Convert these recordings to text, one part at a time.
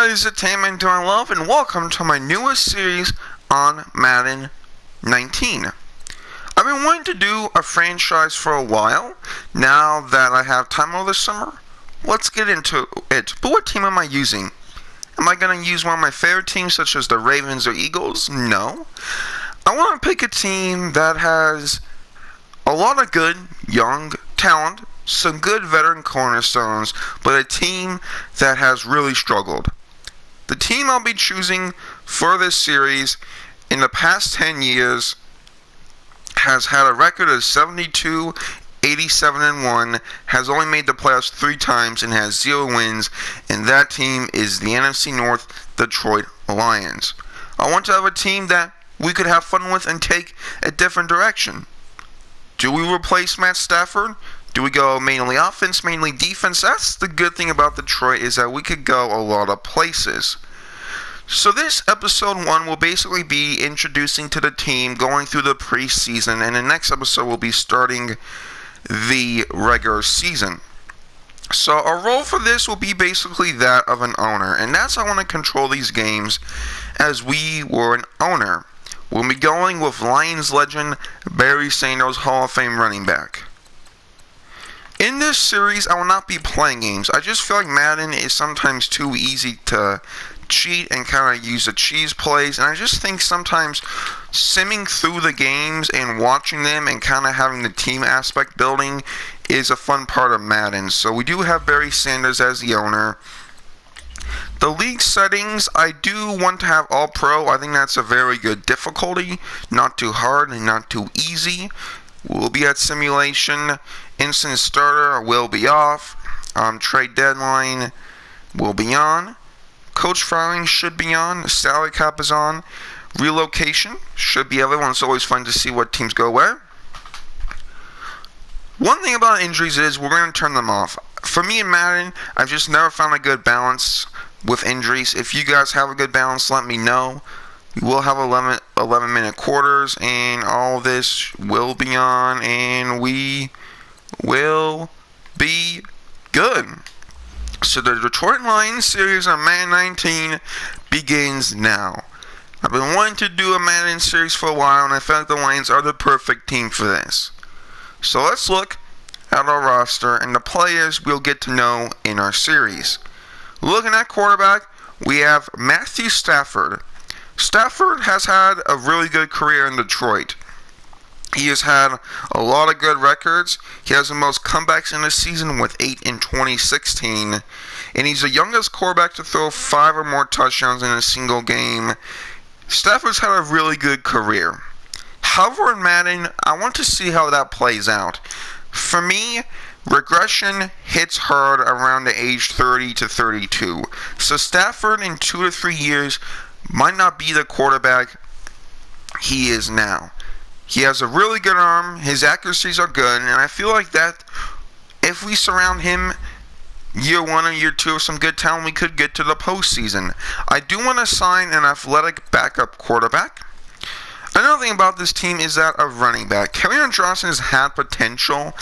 guys, it's Taman Doing Love, and welcome to my newest series on Madden 19. I've been wanting to do a franchise for a while. Now that I have time over the summer, let's get into it. But what team am I using? Am I going to use one of my favorite teams, such as the Ravens or Eagles? No. I want to pick a team that has a lot of good, young talent, some good veteran cornerstones, but a team that has really struggled. The team I'll be choosing for this series in the past 10 years has had a record of 72, 87, and 1, has only made the playoffs 3 times, and has 0 wins, and that team is the NFC North Detroit Lions. I want to have a team that we could have fun with and take a different direction. Do we replace Matt Stafford? Do we go mainly offense, mainly defense? That's the good thing about Detroit, is that we could go a lot of places. So this episode 1 will basically be introducing to the team, going through the preseason, and the next episode will be starting the regular season. So our role for this will be basically that of an owner, and that's how I want to control these games as we were an owner. We'll be going with Lions legend Barry Sanders, Hall of Fame running back. In this series, I will not be playing games. I just feel like Madden is sometimes too easy to cheat and kind of use the cheese plays, and I just think sometimes simming through the games and watching them and kind of having the team aspect building is a fun part of Madden. So we do have Barry Sanders as the owner. The league settings, I do want to have all pro. I think that's a very good difficulty. Not too hard and not too easy. We'll be at simulation. Instant starter will be off. Trade deadline will be on. Coach firing should be on. Salary cap is on. Relocation should be everyone. It's always fun to see what teams go where. One thing about injuries is we're going to turn them off. For me in Madden, I've just never found a good balance with injuries. If you guys have a good balance, let me know. We'll have 11-minute quarters, and all this will be on, and we will be good. So the Detroit Lions series on Madden 19 begins now. I've been wanting to do a Madden series for a while, and I feel like the Lions are the perfect team for this. So let's look at our roster and the players we'll get to know in our series. Looking at quarterback, we have Matthew Stafford. Stafford has had a really good career in Detroit. He has had a lot of good records. He has the most comebacks in a season with 8 in 2016. And he's the youngest quarterback to throw 5 or more touchdowns in a single game. Stafford's had a really good career. However, in Madden, I want to see how that plays out. For me, regression hits hard around the age 30 to 32. So Stafford in 2 to 3 years might not be the quarterback he is now. He has a really good arm, his accuracies are good, and I feel like that if we surround him year 1 or year 2 with some good talent, we could get to the postseason. I do want to sign an athletic backup quarterback. Another thing about this team is that of running back. Kerryon Johnson has had potential.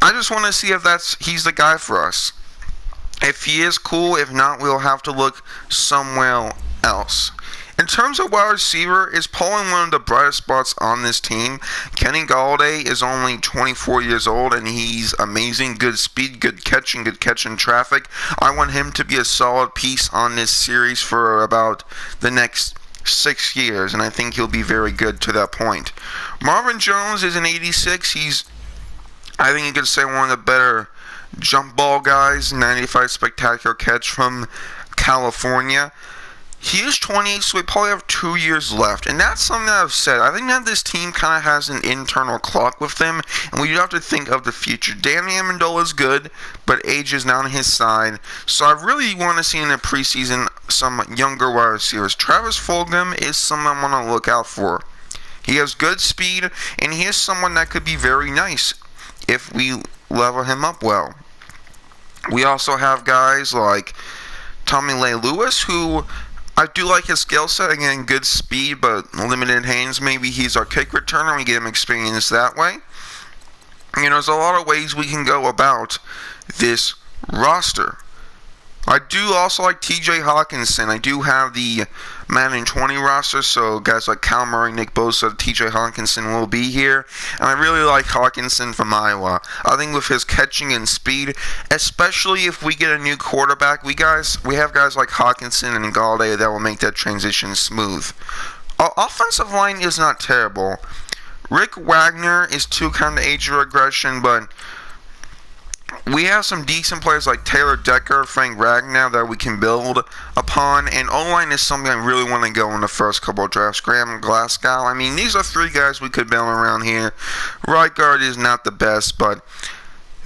I just want to see if he's the guy for us. If he is, cool. If not, we'll have to look somewhere else. In terms of wide receiver, is pulling one of the brightest spots on this team. Kenny Galladay is only 24 years old, and he's amazing. Good speed, good catch in traffic. I want him to be a solid piece on this series for about the next 6 years, and I think he'll be very good to that point. Marvin Jones is an 86. I think you could say one of the better jump ball guys. 95 spectacular catch from California. He is 28, so we probably have 2 years left. And that's something that I've said. I think that this team kind of has an internal clock with them, and we do have to think of the future. Danny Amendola is good, but age is not on his side. So I really want to see in the preseason some younger wide receivers. Travis Fulgham is someone I want to look out for. He has good speed, and he is someone that could be very nice if we level him up well. We also have guys like Tommy Lee Lewis, who I do like his skill set. Again, good speed, but limited hands. Maybe he's our kick returner. We get him experience that way. You know, there's a lot of ways we can go about this roster. I do also like TJ Hawkinson. I do have the Madden 20 roster, so guys like Kyle Murray, Nick Bosa, TJ Hawkinson will be here. And I really like Hawkinson from Iowa. I think with his catching and speed, especially if we get a new quarterback, we have guys like Hawkinson and Galladay that will make that transition smooth. Our offensive line is not terrible. Rick Wagner is too kind of age regression, but we have some decent players like Taylor Decker, Frank Ragnow that we can build upon, and O-line is something I really want to go in the first couple of drafts. Graham Glasgow, I mean, these are three guys we could build around here. Right guard is not the best, but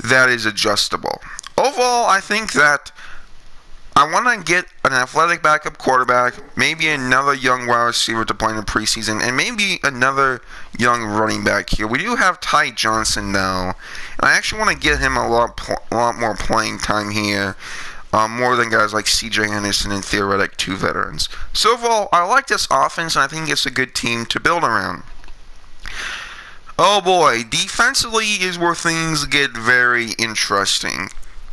that is adjustable. Overall, I think that I want to get an athletic backup quarterback, maybe another young wide receiver to play in the preseason, and maybe another young running back here. We do have Ty Johnson now, and I actually want to get him a lot more playing time here, more than guys like C.J. Henderson and theoretic 2 veterans. So overall, I like this offense, and I think it's a good team to build around. Oh boy, defensively is where things get very interesting.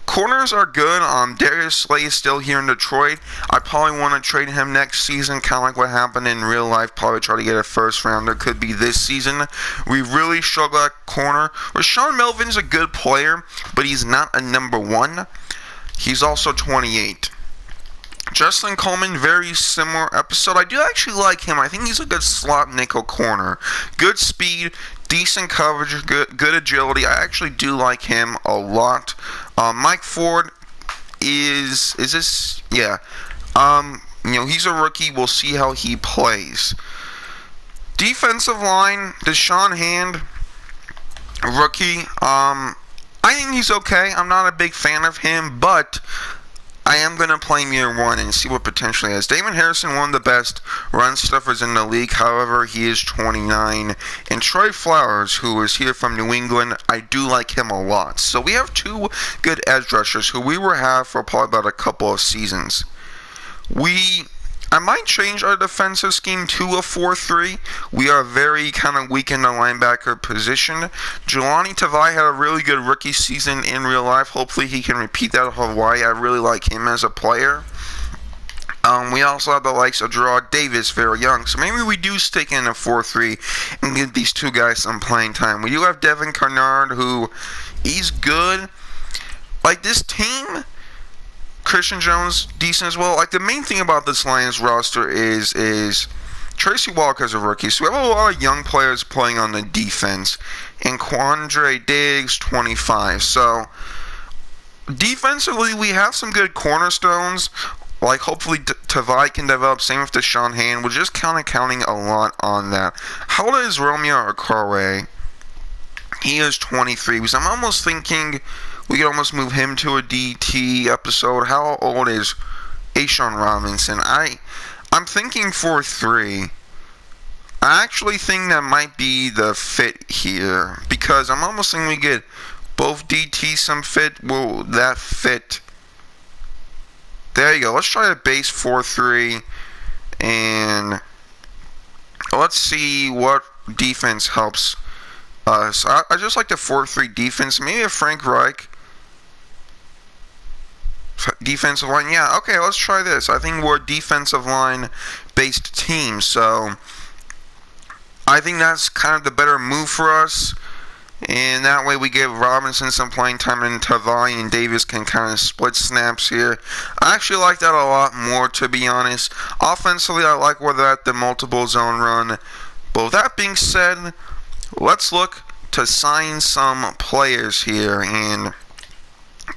Corners are good. Darius Slay is still here in Detroit. I probably want to trade him next season, kind of like what happened in real life. Probably try to get a first rounder. Could be this season. We really struggle at corner. Rashawn Melvin's a good player, but he's not a number 1. He's also 28. Justin Coleman, very similar episode. I do actually like him. I think he's a good slot nickel corner. Good speed, decent coverage, good agility. I actually do like him a lot. Mike Ford is this? Yeah. He's a rookie. We'll see how he plays. Defensive line, Deshaun Hand, rookie. I think he's okay. I'm not a big fan of him, but I am going to play him year 1 and see what potential he has. Damon Harrison, one of the best run stuffers in the league. However, he is 29. And Troy Flowers, who is here from New England, I do like him a lot. So we have 2 good edge rushers who we will have for probably about a couple of seasons. I might change our defensive scheme to a 4-3. We are very kind of weak in the linebacker position. Jelani Tavai had a really good rookie season in real life. Hopefully he can repeat that at Hawaii. I really like him as a player. We also have the likes of Gerard Davis, very young. So maybe we do stick in a 4-3 and give these 2 guys some playing time. We do have Devin Kennard, who he's good. Like this team, Christian Jones, decent as well. Like the main thing about this Lions roster is Tracy Walker's a rookie, so we have a lot of young players playing on the defense. And Quandre Diggs, 25. So defensively, we have some good cornerstones. Like hopefully Tavai can develop. Same with Deshaun Hand. We're just kind of counting a lot on that. How old is Romeo Okwara? He is 23. So I'm almost thinking we could almost move him to a DT episode. How old is Ashawn Robinson? I'm thinking 4-3. I actually think that might be the fit here, because I'm almost thinking we get both DT some fit. Will that fit? There you go. Let's try a base 4-3, and let's see what defense helps us. I just like the 4-3 defense. Maybe a Frank Reich defensive line. Yeah, okay, let's try this. I think we're a defensive line based team, so I think that's kind of the better move for us. And that way we give Robinson some playing time, and Tavai and Davis can kind of split snaps here. I actually like that a lot more, to be honest. Offensively, I like where they're at the multiple zone run. But with that being said, let's look to sign some players here and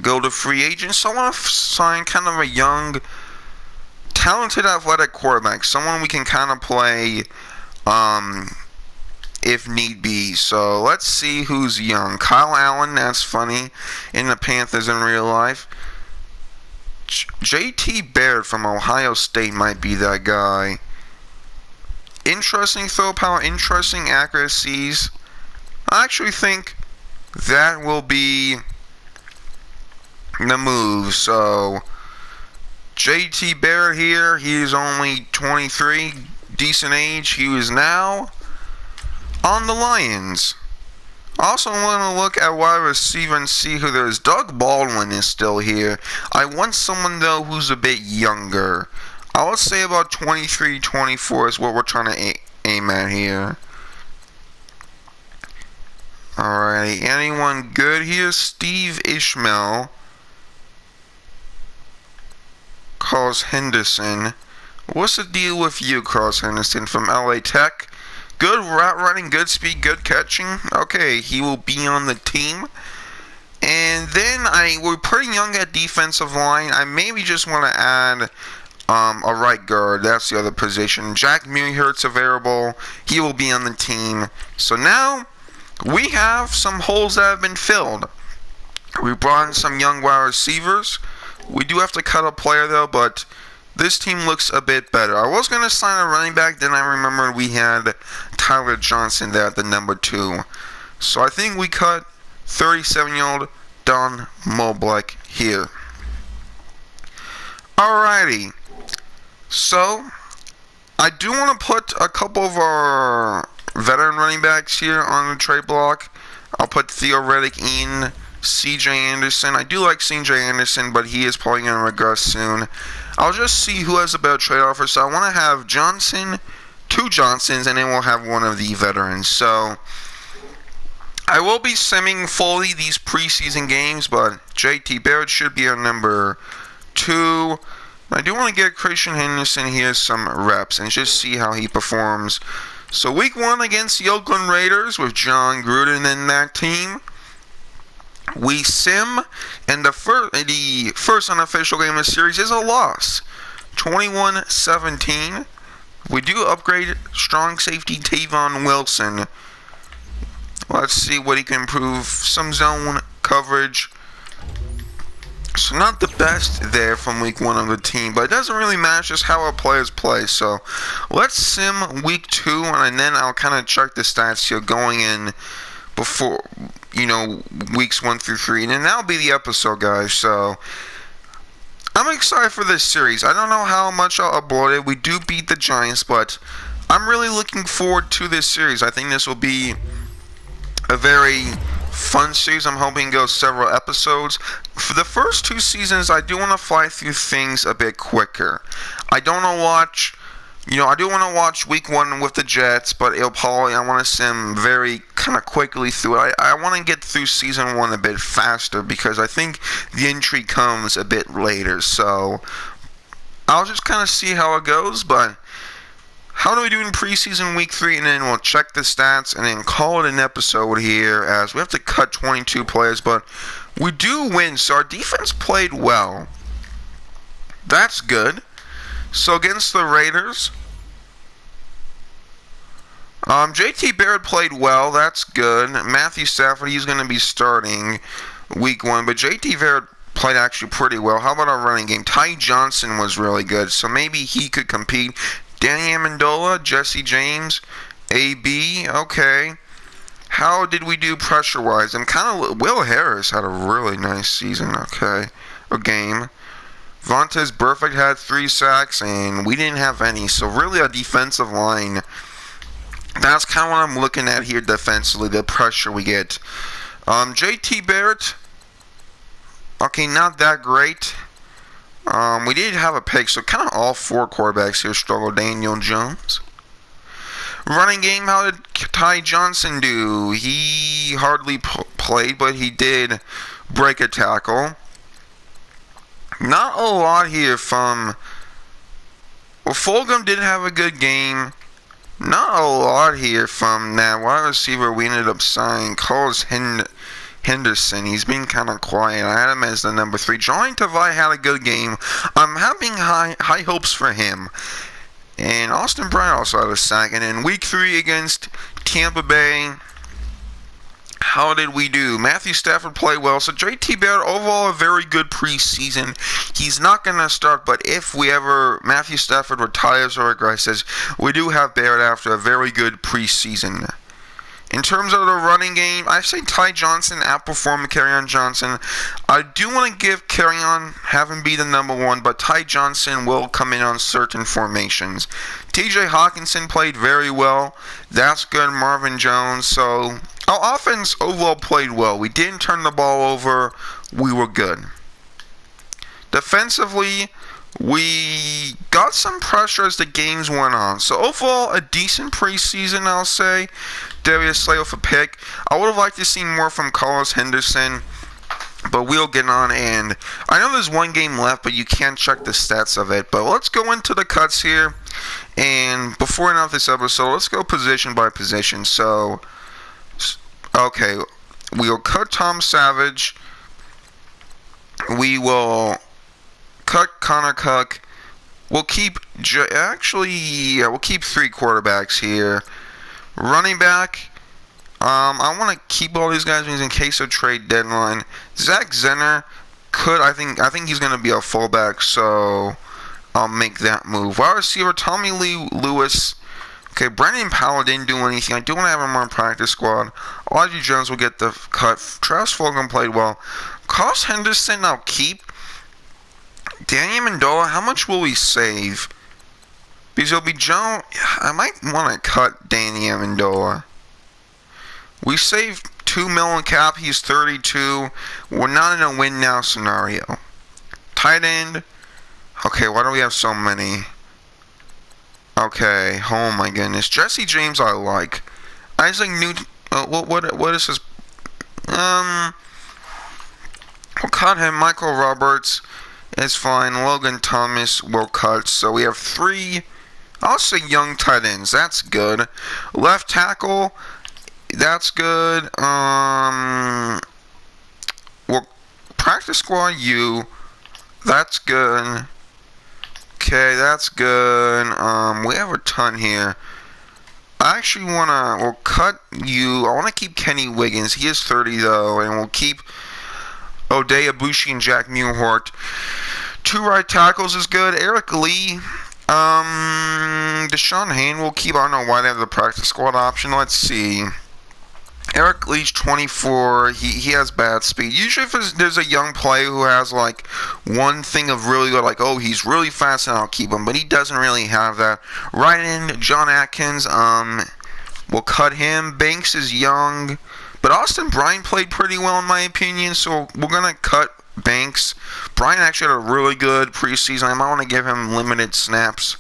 go to free agents. So I want to sign kind of a young, talented, athletic quarterback. Someone we can kind of play if need be. So let's see who's young. Kyle Allen, that's funny, in the Panthers in real life. J.T. Baird from Ohio State might be that guy. Interesting throw power, interesting accuracies. I actually think that will be the move. So J.T. Baird here, he's only 23, decent age. He was now on the Lions. Also want to look at wide receiver and see who there is. Doug Baldwin is still here. I want someone, though, who's a bit younger. I would say about 23, 24 is what we're trying to aim at here. Alright, anyone good here? Steve Ishmael. Carlos Henderson. What's the deal with you, Carlos Henderson, from LA Tech? Good route running, good speed, good catching. Okay, he will be on the team. And then we're pretty young at defensive line. I maybe just want to add a right guard. That's the other position. Jack Muirheart's available. He will be on the team. So now we have some holes that have been filled. We brought in some young wide receivers. We do have to cut a player, though, but this team looks a bit better. I was going to sign a running back, then I remembered we had Tyler Johnson there at the number 2. So I think we cut 37-year-old Don Moblek here. Alrighty. So, I do want to put a couple of our veteran running backs here on the trade block. I'll put Theo Reddick in, C.J. Anderson. I do like C.J. Anderson, but he is probably going to regress soon. I'll just see who has a better trade offer. So I want to have Johnson, 2 Johnsons, and then we'll have one of the veterans. So I will be simming fully these preseason games, but J.T. Barrett should be our number 2. I do want to get Christian Henderson here some reps and just see how he performs. So week 1 against the Oakland Raiders with John Gruden in that team. We sim, and the first unofficial game of the series is a loss, 21-17. We do upgrade strong safety Tavon Wilson. Let's see what he can improve. Some zone coverage. So not the best there from week 1 of the team, but it doesn't really matter just how our players play. So let's sim week 2, and then I'll kind of check the stats here going in before, weeks 1 through 3, and then that'll be the episode, guys. So I'm excited for this series. I don't know how much I'll upload it. We do beat the Giants, but I'm really looking forward to this series. I think this will be a very fun series. I'm hoping it goes several episodes. For the first 2 seasons, I do want to fly through things a bit quicker. I don't want to watch. I do want to watch week 1 with the Jets, but I want to sim very kind of quickly through it. I want to get through season 1 a bit faster because I think the intrigue comes a bit later. So I'll just kind of see how it goes, but how do we do in preseason week 3, and then we'll check the stats and then call it an episode here as we have to cut 22 players, but we do win, so our defense played well. That's good. So against the Raiders, J.T. Barrett played well. That's good. Matthew Stafford, he's going to be starting week 1, but J.T. Barrett played actually pretty well. How about our running game? Ty Johnson was really good, so maybe he could compete. Danny Amendola, Jesse James, A.B., okay. How did we do pressure-wise? Will Harris had a really nice season, okay, or game. Vontaze Burfict had 3 sacks, and we didn't have any. So really a defensive line. That's kind of what I'm looking at here defensively, the pressure we get. J.T. Barrett, okay, not that great. We did have a pick, so kind of all 4 quarterbacks here struggled. Daniel Jones. Running game, how did Ty Johnson do? He hardly played, but he did break a tackle. Not a lot here from... Well, Fulgham did have a good game. Not a lot here from that wide receiver we ended up signing, Carlos Henderson. He's been kind of quiet. I had him as the number 3. Johnny Tavai had a good game. I'm having high hopes for him. And Austin Bryant also had a sack. And in week 3 against Tampa Bay, how did we do? Matthew Stafford played well. So J.T. Barrett, overall, a very good preseason. He's not going to start, but if Matthew Stafford retires or regresses, we do have Barrett after a very good preseason. In terms of the running game, I say Ty Johnson outperformed Kerryon Johnson. I do want to give Kerryon, have him be the number 1, but Ty Johnson will come in on certain formations. TJ Hawkinson played very well. That's good. Marvin Jones. So Our offense overall played well. We didn't turn the ball over. We were good. Defensively, we got some pressure as the games went on. So overall, a decent preseason, I'll say. Darius Slay with a pick. I would have liked to see more from Carlos Henderson, but we'll get on. And I know there's one game left, but you can't check the stats of it. But let's go into the cuts here. And before I end off this episode, let's go position by position. So, okay, we'll cut Tom Savage. We will cut Connor Cook. We'll keep we'll keep 3 quarterbacks here. Running back, I want to keep all these guys in case of trade deadline. Zach Zenner I think he's going to be a fullback, so I'll make that move. Wide receiver, Tommy Lee Lewis. Okay, Brandon Powell didn't do anything. I do want to have him on practice squad. Elijah Jones will get the cut. Travis Fulgham played well. Carlos Henderson, I'll keep. Danny Amendola, how much will we save? Because it'll be Joe. I might want to cut Danny Amendola. We saved $2 million cap. He's 32. We're not in a win now scenario. Tight end. Okay, why do we have so many? Okay, oh my goodness. Jesse James I like. Isaac Newton. What is his? We'll cut him. Michael Roberts is fine. Logan Thomas will cut. So we have 3, I'll say young tight ends. That's good. Left tackle. That's good. We'll practice squad U. That's good. Okay, that's good. We have a ton here. I actually we'll cut you. I want to keep Kenny Wiggins. He is 30 though, and we'll keep O'Day Abushi and Jack Muhort. 2 right tackles is good. Eric Lee. Deshaun Hain will keep. I don't know why they have the practice squad option. Let's see. Eric Lee's 24. He has bad speed. Usually if there's a young player who has like one thing of really good, like, oh, he's really fast, and I'll keep him. But he doesn't really have that. Right end, John Atkins. We'll cut him. Banks is young. But Austin Bryant played pretty well in my opinion, so we're going to cut Banks. Bryant actually had a really good preseason. I might want to give him limited snaps.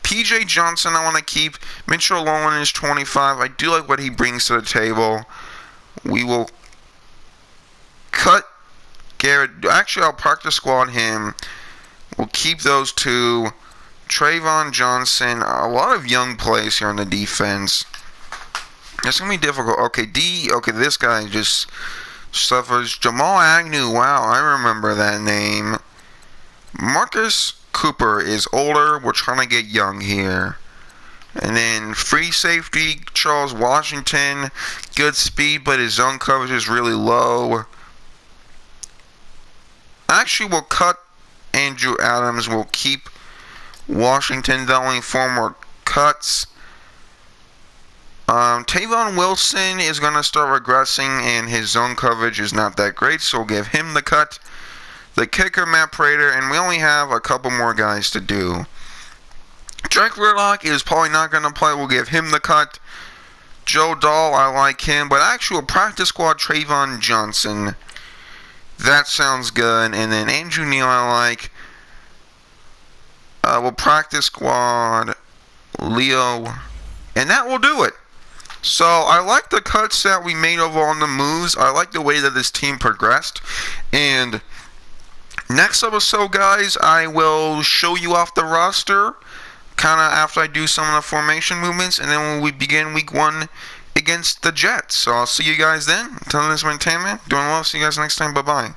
PJ Johnson I want to keep. Mitchell Lowen is 25. I do like what he brings to the table. We will cut Garrett. Actually, I'll practice squad him. We'll keep those 2. Trayvon Johnson. A lot of young plays here on the defense. It's going to be difficult. Okay, this guy just suffers. Jamal Agnew. Wow, I remember that name. Marcus Cooper is older. We're trying to get young here. And then free safety, Charles Washington. Good speed, but his zone coverage is really low. Actually, we'll cut Andrew Adams. We'll keep Washington. The only 4 more cuts. Tavon Wilson is going to start regressing, and his zone coverage is not that great, so we'll give him the cut. The kicker, Matt Prater, and we only have a couple more guys to do. Drake Whitlock is probably not going to play. We'll give him the cut. Joe Dahl, I like him. But actual practice squad, Trayvon Johnson. That sounds good. And then Andrew Neal, I like. We'll practice squad, Leo. And that will do it. So I like the cuts that we made overall on the moves. I like the way that this team progressed. And next episode, guys, I will show you off the roster, kind of after I do some of the formation movements, and then when we begin week 1 against the Jets. So I'll see you guys then. Until this time, doing well. See you guys next time. Bye-bye.